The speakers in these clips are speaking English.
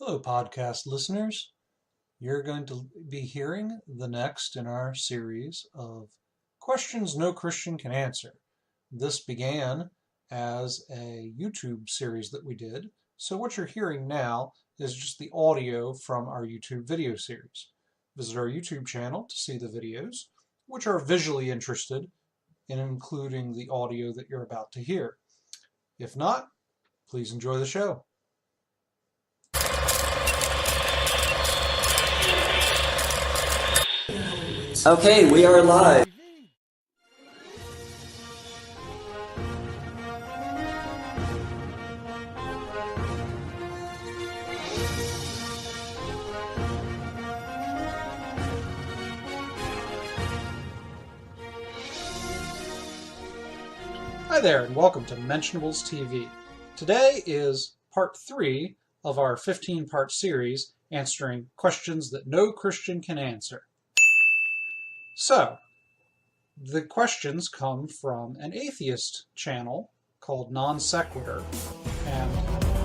Hello, podcast listeners. You're going to be hearing the next in our series of questions no Christian can answer. This began as a YouTube series that we did, so what you're hearing now is just the audio from our YouTube video series. Visit our YouTube channel to see the videos, which are visually interested in including the audio that you're about to hear. If not, please enjoy the show. Okay, we are live. Hi there, and welcome to Mentionables TV. Today is part 3 of our 15-part series answering questions that no Christian can answer. So, the questions come from an atheist channel called Non Sequitur, and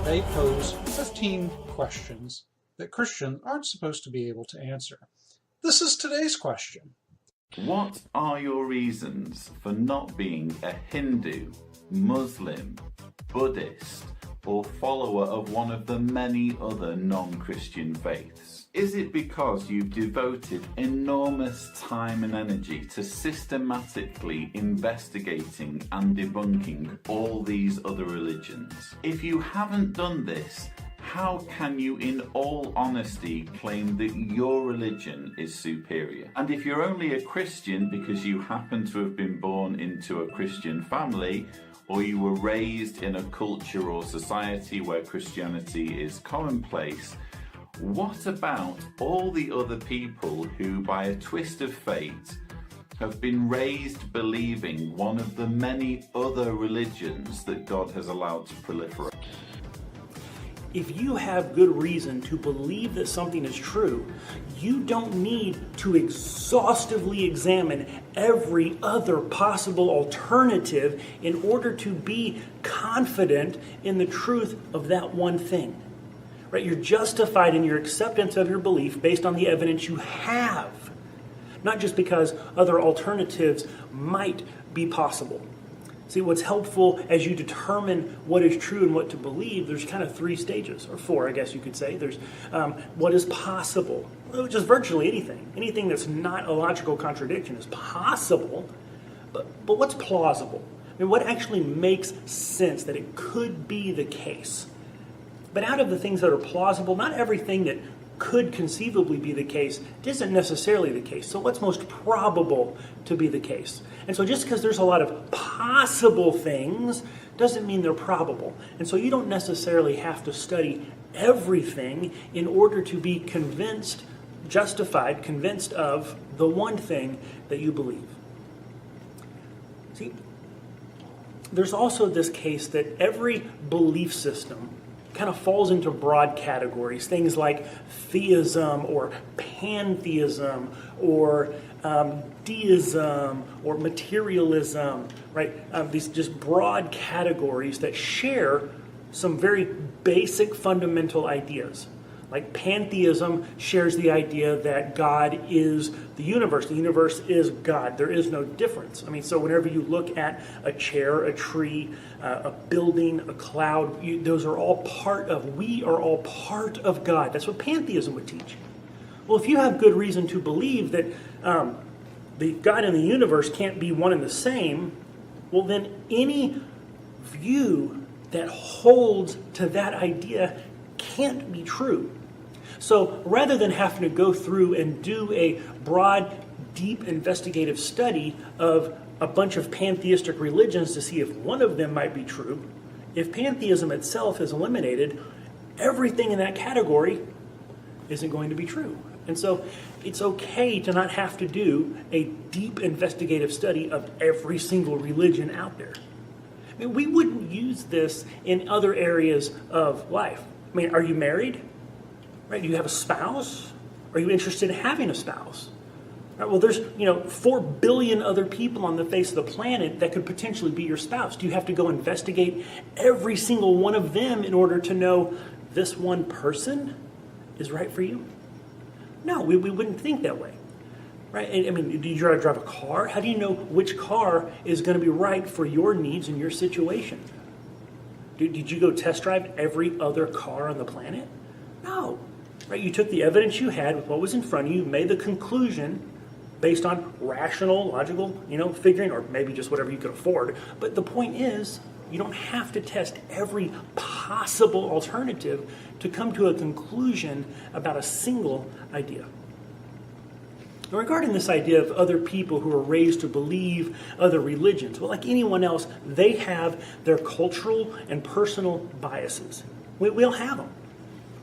they pose 15 questions that Christians aren't supposed to be able to answer. This is today's question. What are your reasons for not being a Hindu, Muslim, Buddhist, or follower of one of the many other non-Christian faiths? Is it because you've devoted enormous time and energy to systematically investigating and debunking all these other religions? If you haven't done this, how can you in all honesty claim that your religion is superior? And if you're only a Christian because you happen to have been born into a Christian family, or you were raised in a culture or society where Christianity is commonplace, what about all the other people who, by a twist of fate, have been raised believing one of the many other religions that God has allowed to proliferate? If you have good reason to believe that something is true, you don't need to exhaustively examine every other possible alternative in order to be confident in the truth of that one thing. Right? You're justified in your acceptance of your belief based on the evidence you have, not just because other alternatives might be possible. See, what's helpful as you determine what is true and what to believe, there's kind of 3 stages, or 4, I guess you could say. There's what is possible, which is virtually anything. Anything that's not a logical contradiction is possible, but what's plausible? I mean, what actually makes sense that it could be the case? But out of the things that are plausible, not everything that could conceivably be the case isn't necessarily the case. So what's most probable to be the case? And so just because there's a lot of possible things doesn't mean they're probable. And so you don't necessarily have to study everything in order to be convinced of the one thing that you believe. See, there's also this case that every belief system kind of falls into broad categories, things like theism or pantheism or deism or materialism, right? These just broad categories that share some very basic fundamental ideas. Like pantheism shares the idea that God is the universe is God. There is no difference. I mean, so whenever you look at a chair, a tree, a building, a cloud, those are all we are all part of God. That's what pantheism would teach. Well, if you have good reason to believe that the God and the universe can't be one and the same, well, then any view that holds to that idea can't be true. So rather than having to go through and do a broad, deep investigative study of a bunch of pantheistic religions to see if one of them might be true, if pantheism itself is eliminated, everything in that category isn't going to be true. And so it's okay to not have to do a deep investigative study of every single religion out there. I mean, we wouldn't use this in other areas of life. I mean, are you married? Right? Do you have a spouse? Are you interested in having a spouse? Right, well, there's 4 billion other people on the face of the planet that could potentially be your spouse. Do you have to go investigate every single one of them in order to know this one person is right for you? No, we wouldn't think that way. Right? I mean, do you drive a car? How do you know which car is going to be right for your needs and your situation? Did you go test drive every other car on the planet? No. Right? You took the evidence you had with what was in front of you, made the conclusion based on rational, logical, figuring, or maybe just whatever you could afford. But the point is, you don't have to test every possible alternative to come to a conclusion about a single idea. Now, regarding this idea of other people who are raised to believe other religions, well, like anyone else, they have their cultural and personal biases. We all have them.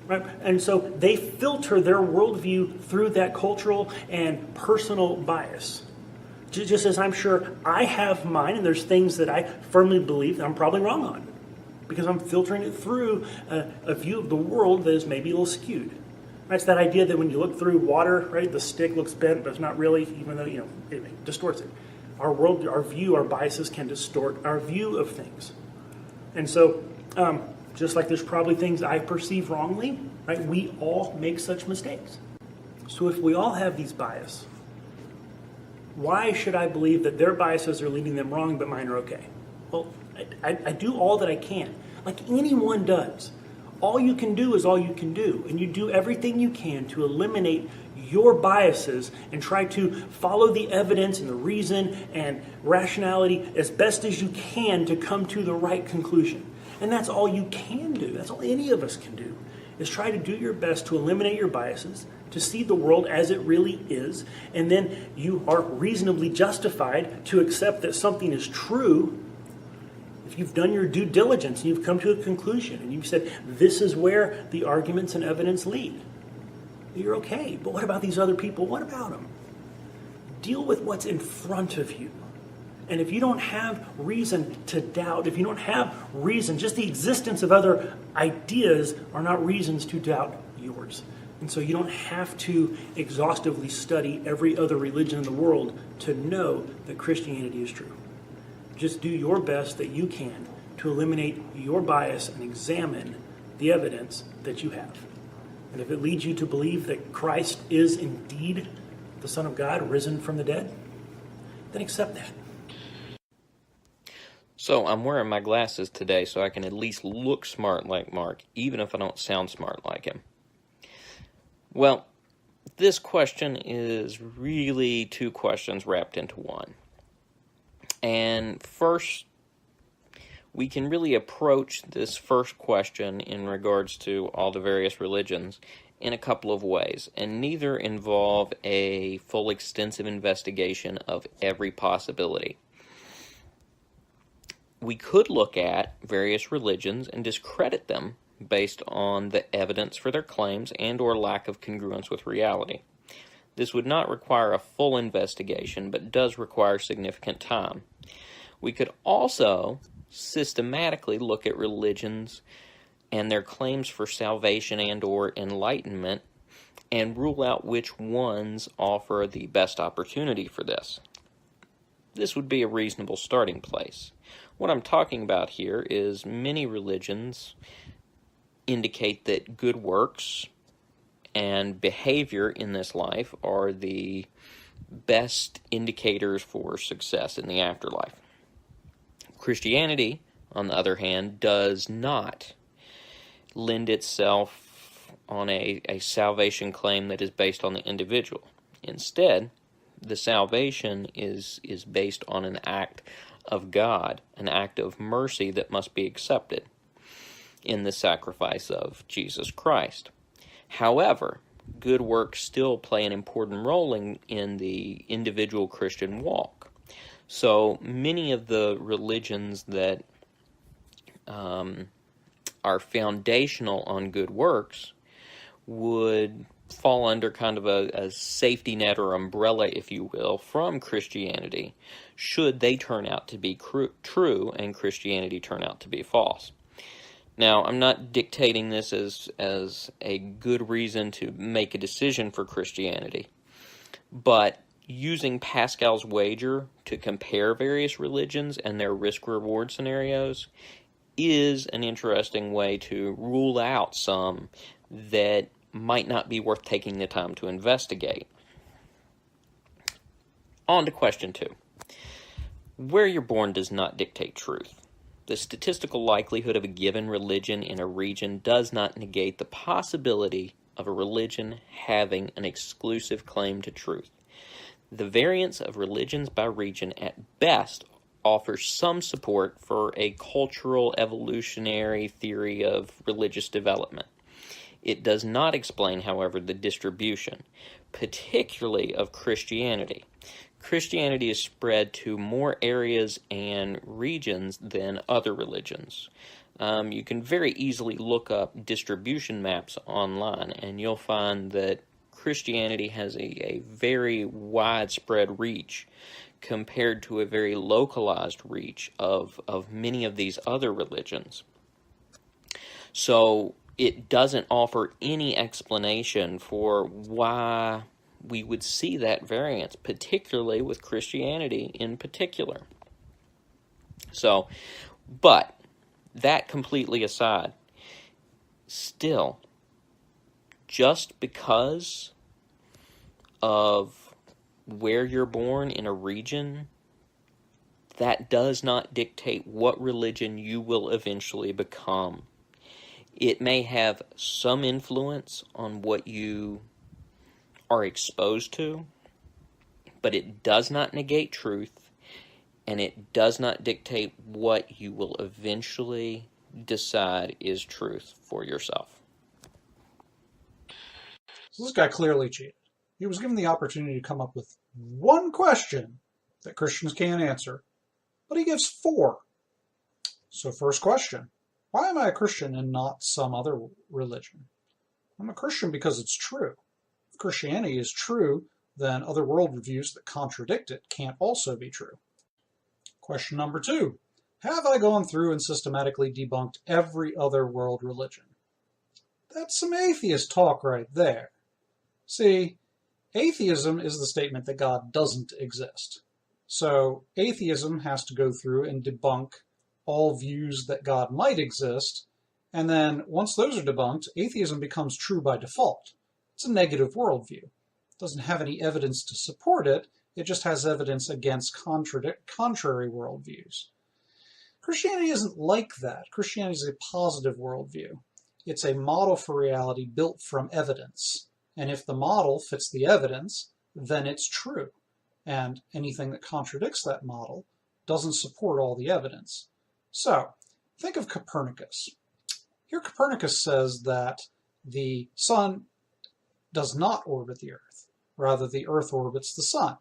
Right? And so they filter their worldview through that cultural and personal bias. Just as I'm sure I have mine, and there's things that I firmly believe that I'm probably wrong on, because I'm filtering it through a view of the world that is maybe a little skewed. Right? It's that idea that when you look through water, right, the stick looks bent, but it's not really, even though it distorts it. Our world, our view, our biases can distort our view of things. And so, just like there's probably things I perceive wrongly, right? We all make such mistakes. So if we all have these biases, why should I believe that their biases are leading them wrong, but mine are okay? Well, I do all that I can, like anyone does. All you can do is all you can do, and you do everything you can to eliminate your biases and try to follow the evidence and the reason and rationality as best as you can to come to the right conclusion. And that's all you can do. That's all any of us can do, is try to do your best to eliminate your biases, to see the world as it really is, and then you are reasonably justified to accept that something is true if you've done your due diligence and you've come to a conclusion and you've said, this is where the arguments and evidence lead. You're okay. But what about these other people? What about them? Deal with what's in front of you. And if you don't have reason to doubt, if you don't have reason, just the existence of other ideas are not reasons to doubt yours. And so you don't have to exhaustively study every other religion in the world to know that Christianity is true. Just do your best that you can to eliminate your bias and examine the evidence that you have. And if it leads you to believe that Christ is indeed the Son of God risen from the dead, then accept that. So I'm wearing my glasses today so I can at least look smart like Marc, even if I don't sound smart like him. Well, this question is really two questions wrapped into one. And first, we can really approach this first question in regards to all the various religions in a couple of ways, and neither involve a full extensive investigation of every possibility. We could look at various religions and discredit them based on the evidence for their claims and or lack of congruence with reality. This would not require a full investigation, but does require significant time. We could also systematically look at religions and their claims for salvation and or enlightenment and rule out which ones offer the best opportunity for this. This would be a reasonable starting place. What I'm talking about here is many religions indicate that good works and behavior in this life are the best indicators for success in the afterlife. Christianity, on the other hand, does not lend itself on a salvation claim that is based on the individual. Instead, the salvation is based on an act of God, an act of mercy that must be accepted in the sacrifice of Jesus Christ. However, good works still play an important role in the individual Christian walk. So many of the religions that are foundational on good works would fall under kind of a safety net or umbrella, if you will, from Christianity, should they turn out to be true and Christianity turn out to be false. Now, I'm not dictating this as a good reason to make a decision for Christianity, but using Pascal's wager to compare various religions and their risk-reward scenarios is an interesting way to rule out some that might not be worth taking the time to investigate. On to question 2. Where you're born does not dictate truth. The statistical likelihood of a given religion in a region does not negate the possibility of a religion having an exclusive claim to truth. The variance of religions by region at best offers some support for a cultural evolutionary theory of religious development. It does not explain, however, the distribution, particularly of Christianity. Christianity is spread to more areas and regions than other religions. You can very easily look up distribution maps online, and you'll find that Christianity has a very widespread reach compared to a very localized reach of many of these other religions. So it doesn't offer any explanation for why we would see that variance, particularly with Christianity in particular. So, but that completely aside, still, just because of where you're born in a region, that does not dictate what religion you will eventually become. It may have some influence on what you are exposed to, but it does not negate truth, and it does not dictate what you will eventually decide is truth for yourself. So this guy clearly cheated. He was given the opportunity to come up with one question that Christians can't answer, but he gives 4. So first question, why am I a Christian and not some other religion? I'm a Christian because it's true. If Christianity is true, then other worldviews that contradict it can't also be true. Question number 2, have I gone through and systematically debunked every other world religion? That's some atheist talk right there. See, atheism is the statement that God doesn't exist. So atheism has to go through and debunk all views that God might exist, and then once those are debunked, atheism becomes true by default. It's a negative worldview. It doesn't have any evidence to support it, it just has evidence against contrary worldviews. Christianity isn't like that. Christianity is a positive worldview. It's a model for reality built from evidence. And if the model fits the evidence, then it's true. And anything that contradicts that model doesn't support all the evidence. So, think of Copernicus. Here Copernicus says that the sun does not orbit the Earth. Rather, the Earth orbits the sun.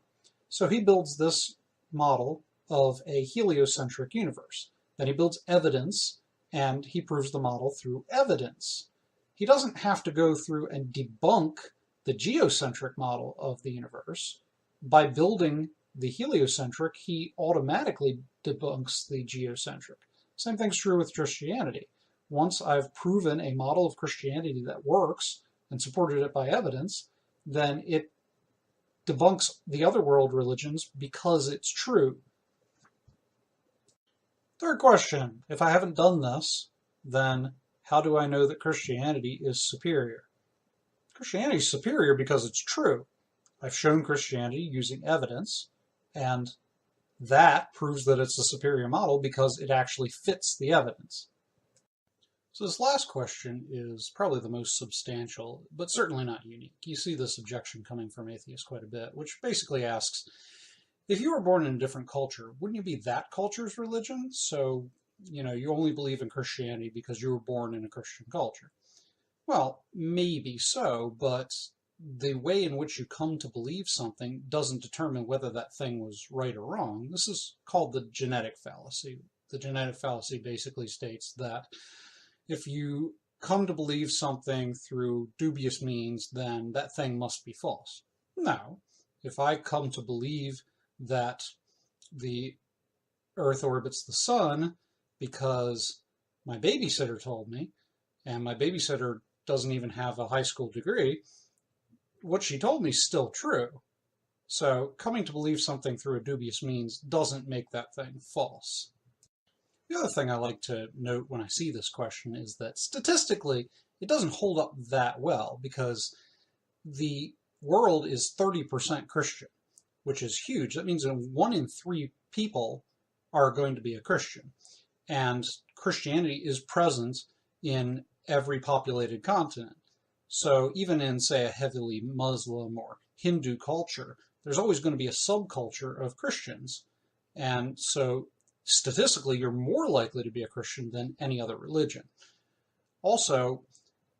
So he builds this model of a heliocentric universe. Then he builds evidence, and he proves the model through evidence. He doesn't have to go through and debunk the geocentric model of the universe. By building the heliocentric, he automatically debunks the geocentric. Same thing's true with Christianity. Once I've proven a model of Christianity that works and supported it by evidence, then it debunks the other world religions because it's true. Third question, if I haven't done this, then how do I know that Christianity is superior? Christianity is superior because it's true. I've shown Christianity using evidence, and that proves that it's a superior model because it actually fits the evidence. So this last question is probably the most substantial, but certainly not unique. You see this objection coming from atheists quite a bit, which basically asks, if you were born in a different culture, wouldn't you be that culture's religion? So, you only believe in Christianity because you were born in a Christian culture. Well, maybe so, but the way in which you come to believe something doesn't determine whether that thing was right or wrong. This is called the genetic fallacy. The genetic fallacy basically states that if you come to believe something through dubious means, then that thing must be false. No. If I come to believe that the Earth orbits the sun because my babysitter told me, and my babysitter doesn't even have a high school degree, what she told me is still true. So coming to believe something through a dubious means doesn't make that thing false. The other thing I like to note when I see this question is that statistically, it doesn't hold up that well because the world is 30% Christian, which is huge. That means that 1 in 3 people are going to be a Christian. And Christianity is present in every populated continent. So even in, say, a heavily Muslim or Hindu culture, there's always going to be a subculture of Christians. And so statistically, you're more likely to be a Christian than any other religion. Also,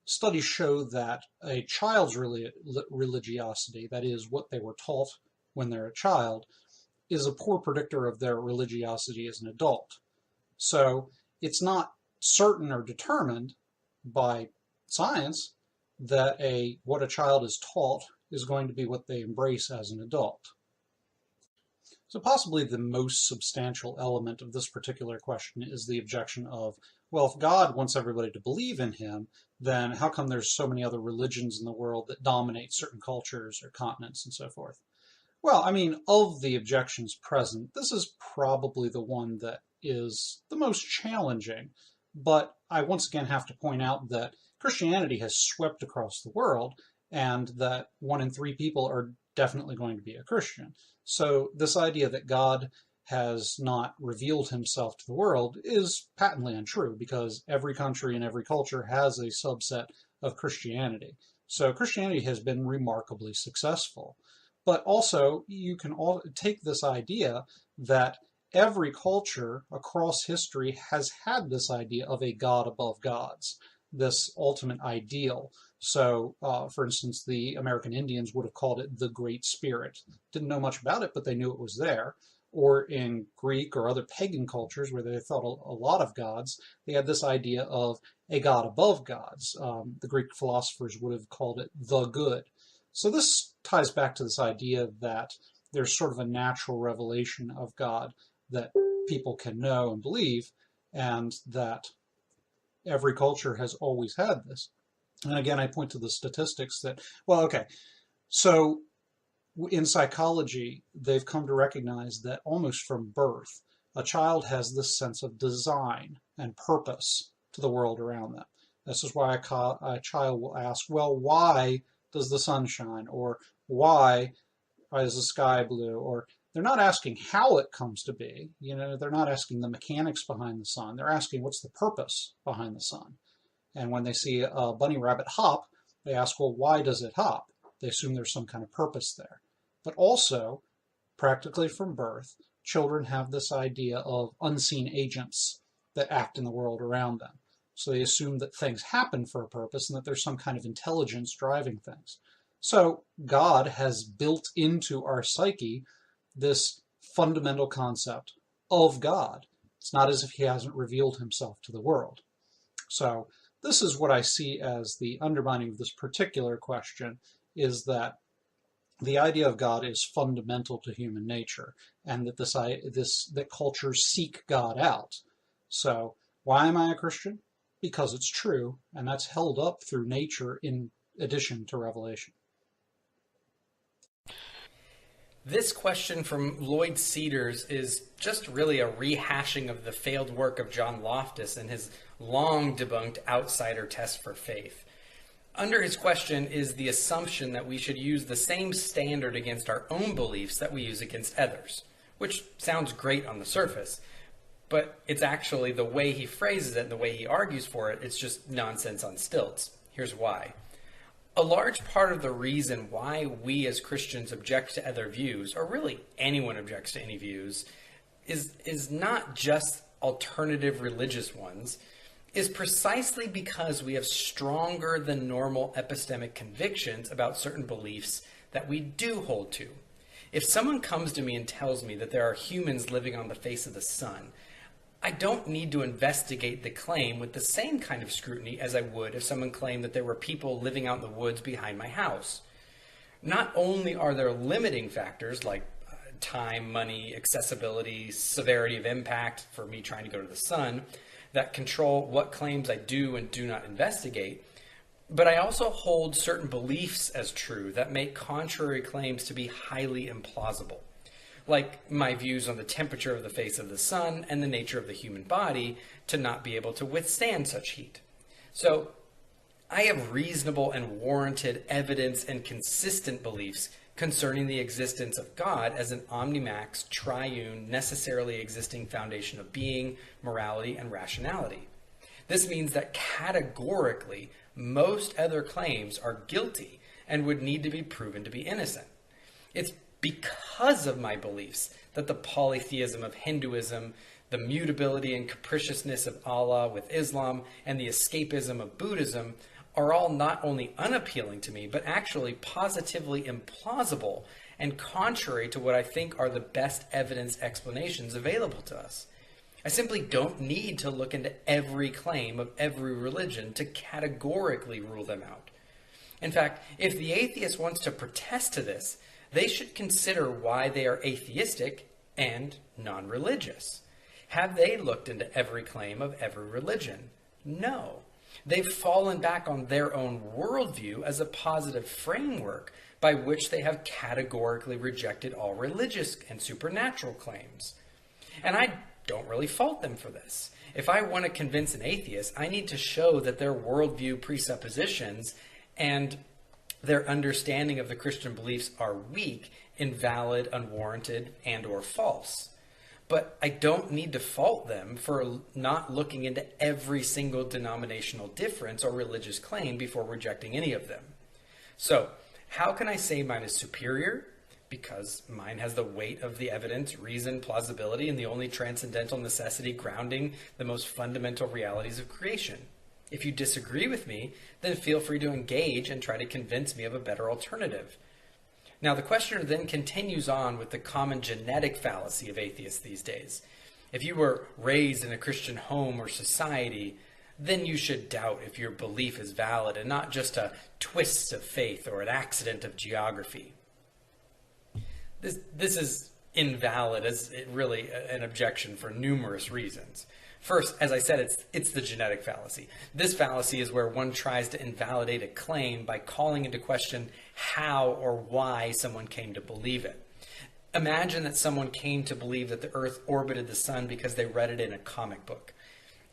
studies show that a child's religiosity, that is, what they were taught when they're a child, is a poor predictor of their religiosity as an adult. So it's not certain or determined by science that what a child is taught is going to be what they embrace as an adult. So possibly the most substantial element of this particular question is the objection of, well, if God wants everybody to believe in him, then how come there's so many other religions in the world that dominate certain cultures or continents and so forth? Well, I mean, of the objections present, this is probably the one that is the most challenging, but I once again have to point out that Christianity has swept across the world and that 1 in 3 people are definitely going to be a Christian. So this idea that God has not revealed himself to the world is patently untrue because every country and every culture has a subset of Christianity. So Christianity has been remarkably successful. But also, you can take this idea that every culture across history has had this idea of a God above gods, this ultimate ideal. So, for instance, the American Indians would have called it the Great Spirit. Didn't know much about it, but they knew it was there. Or in Greek or other pagan cultures where they thought a lot of gods, they had this idea of a God above gods. The Greek philosophers would have called it the good. So this ties back to this idea that there's sort of a natural revelation of God that people can know and believe, and that every culture has always had this. And again, I point to the statistics that, well, okay, so in psychology, they've come to recognize that almost from birth, a child has this sense of design and purpose to the world around them. This is why a child will ask, well, why does the sun shine? Or why is the sky blue? Or they're not asking how it comes to be. You know, they're not asking the mechanics behind the sun. They're asking what's the purpose behind the sun. And when they see a bunny rabbit hop, they ask, well, why does it hop? They assume there's some kind of purpose there. But also, practically from birth, children have this idea of unseen agents that act in the world around them. So they assume that things happen for a purpose and that there's some kind of intelligence driving things. So God has built into our psyche this fundamental concept of God. It's not as if he hasn't revealed himself to the world. So this is what I see as the undermining of this particular question, is that the idea of God is fundamental to human nature, and that that cultures seek God out. So why am I a Christian? Because it's true, and that's held up through nature in addition to revelation. This question from Lloyd Cedars is just really a rehashing of the failed work of John Loftus and his long debunked outsider test for faith. Under his question is the assumption that we should use the same standard against our own beliefs that we use against others, which sounds great on the surface, but it's actually the way he phrases it and the way he argues for it, it's just nonsense on stilts. Here's why. A large part of the reason why we as Christians object to other views, or really anyone objects to any views, is not just alternative religious ones, is precisely because we have stronger than normal epistemic convictions about certain beliefs that we do hold to. If someone comes to me and tells me that there are humans living on the face of the sun, I don't need to investigate the claim with the same kind of scrutiny as I would if someone claimed that there were people living out in the woods behind my house. Not only are there limiting factors like time, money, accessibility, severity of impact for me trying to go to the sun that control what claims I do and do not investigate, but I also hold certain beliefs as true that make contrary claims to be highly implausible. like my views on the temperature of the face of the sun and the nature of the human body, to not be able to withstand such heat. So I have reasonable and warranted evidence and consistent beliefs concerning the existence of God as an omnimax, triune, necessarily existing foundation of being, morality, and rationality. This means that categorically, most other claims are guilty and would need to be proven to be innocent. It's because of my beliefs that the polytheism of Hinduism, the mutability and capriciousness of Allah with Islam, and the escapism of Buddhism are all not only unappealing to me, but actually positively implausible and contrary to what I think are the best evidence explanations available to us. I simply don't need to look into every claim of every religion to categorically rule them out. In fact, if the atheist wants to protest to this, they should consider why they are atheistic and non-religious. Have they looked into every claim of every religion? No. They've fallen back on their own worldview as a positive framework by which they have categorically rejected all religious and supernatural claims. And I don't really fault them for this. If I want to convince an atheist, I need to show that their worldview presuppositions and their understanding of the Christian beliefs are weak, invalid, unwarranted, and or false. But I don't need to fault them for not looking into every single denominational difference or religious claim before rejecting any of them. So, how can I say mine is superior? Because mine has the weight of the evidence, reason, plausibility, and the only transcendental necessity grounding the most fundamental realities of creation. If you disagree with me, then feel free to engage and try to convince me of a better alternative. Now, the questioner then continues on with the common genetic fallacy of atheists these days. If you were raised in a Christian home or society, then you should doubt if your belief is valid and not just a twist of faith or an accident of geography. This is invalid as really an objection for numerous reasons. First, as I said, it's the genetic fallacy. This fallacy is where one tries to invalidate a claim by calling into question how or why someone came to believe it. Imagine that someone came to believe that the Earth orbited the sun because they read it in a comic book.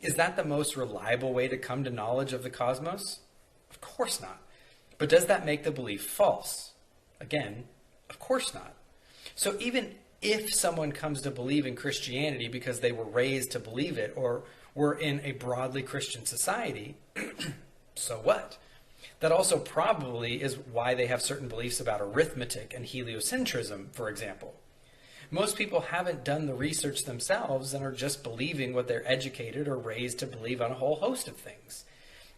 Is that the most reliable way to come to knowledge of the cosmos? Of course not. But does that make the belief false? Again, of course not. So even if someone comes to believe in Christianity because they were raised to believe it or were in a broadly Christian society, so what? That also probably is why they have certain beliefs about arithmetic and heliocentrism, for example. Most people haven't done the research themselves and are just believing what they're educated or raised to believe on a whole host of things.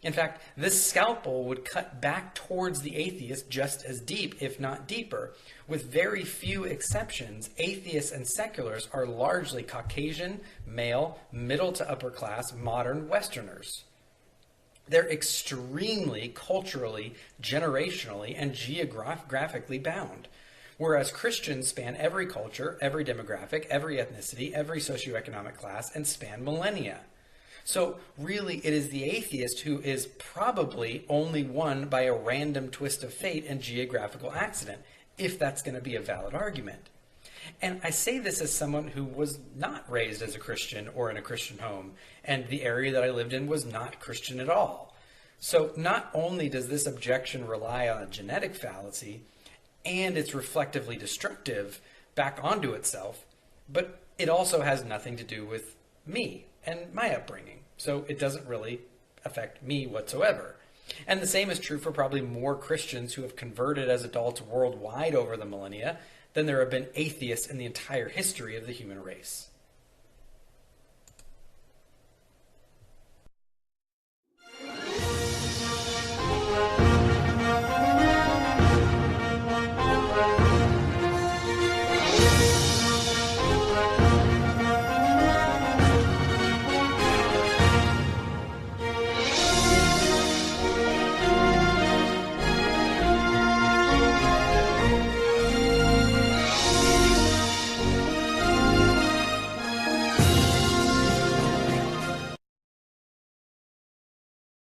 In fact, this scalpel would cut back towards the atheist just as deep, if not deeper. With very few exceptions, atheists and seculars are largely Caucasian, male, middle to upper class, modern Westerners. They're extremely culturally, generationally, and geographically bound. Whereas Christians span every culture, every demographic, every ethnicity, every socioeconomic class, and span millennia. So really, it is the atheist who is probably only won by a random twist of fate and geographical accident, if that's going to be a valid argument. And I say this as someone who was not raised as a Christian or in a Christian home, and the area that I lived in was not Christian at all. So not only does this objection rely on a genetic fallacy, and it's reflectively destructive back onto itself, but it also has nothing to do with me and my upbringing. So it doesn't really affect me whatsoever. And the same is true for probably more Christians who have converted as adults worldwide over the millennia than there have been atheists in the entire history of the human race.